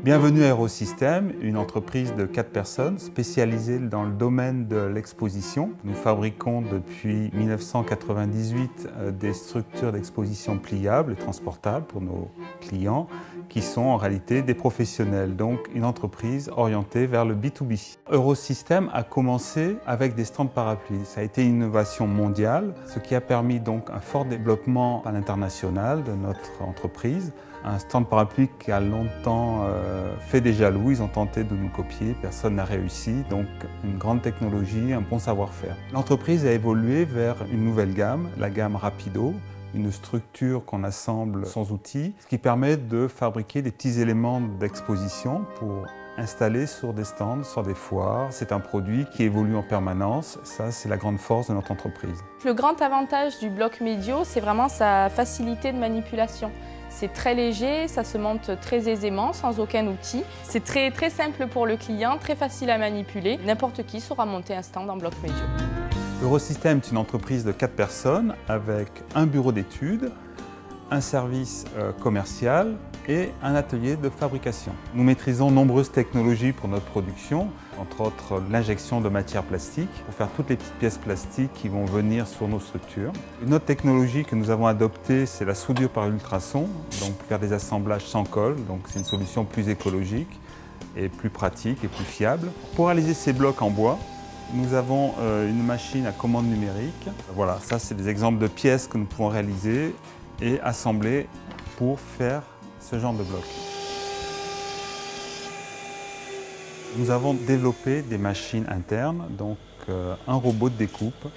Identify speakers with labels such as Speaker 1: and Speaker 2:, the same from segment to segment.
Speaker 1: Bienvenue à Aerosystème, une entreprise de 4 personnes spécialisée dans le domaine de l'exposition. Nous fabriquons depuis 1998 des structures d'exposition pliables et transportables pour nos clients qui sont en réalité des professionnels, donc une entreprise orientée vers le B2B. Aerosystème a commencé avec des stands parapluies. Ça a été une innovation mondiale, ce qui a permis donc un fort développement à l'international de notre entreprise. Un stand parapluie qui a longtemps fait des jaloux, ils ont tenté de nous copier, personne n'a réussi, donc une grande technologie, un bon savoir-faire. L'entreprise a évolué vers une nouvelle gamme, la gamme Rapido, une structure qu'on assemble sans outils, ce qui permet de fabriquer des petits éléments d'exposition pour installer sur des stands, sur des foires. C'est un produit qui évolue en permanence, ça c'est la grande force de notre entreprise.
Speaker 2: Le grand avantage du bloc médio, c'est vraiment sa facilité de manipulation. C'est très léger, ça se monte très aisément, sans aucun outil. C'est très simple pour le client, très facile à manipuler. N'importe qui saura monter un stand en bloc médio.
Speaker 1: Aerosystème est une entreprise de 4 personnes avec un bureau d'études, un service commercial et un atelier de fabrication. Nous maîtrisons nombreuses technologies pour notre production, entre autres l'injection de matière plastique pour faire toutes les petites pièces plastiques qui vont venir sur nos structures. Une autre technologie que nous avons adoptée, c'est la soudure par ultrasons, donc pour faire des assemblages sans colle, donc c'est une solution plus écologique et plus pratique et plus fiable. Pour réaliser ces blocs en bois, nous avons une machine à commande numérique. Voilà, ça c'est des exemples de pièces que nous pouvons réaliser et assembler pour faire ce genre de bloc. Nous avons développé des machines internes, donc un robot de découpe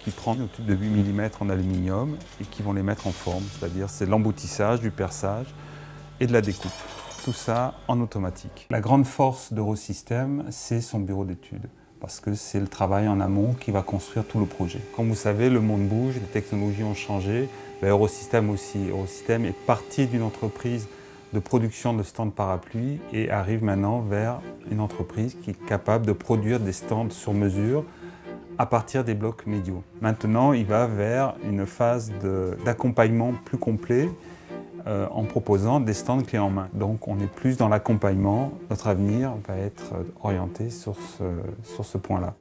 Speaker 1: qui prend une tube de 8 mm en aluminium et qui vont les mettre en forme, c'est-à-dire c'est l'emboutissage, du perçage et de la découpe. Tout ça en automatique. La grande force d'Aerosystème, c'est son bureau d'études, parce que c'est le travail en amont qui va construire tout le projet. Comme vous savez, le monde bouge, les technologies ont changé, Aerosystème aussi. Aerosystème est parti d'une entreprise de production de stands parapluies et arrive maintenant vers une entreprise qui est capable de produire des stands sur mesure à partir des blocs médiaux. Maintenant, il va vers une phase d'accompagnement plus complet en proposant des stands clés en main. Donc on est plus dans l'accompagnement. Notre avenir va être orienté sur ce point-là.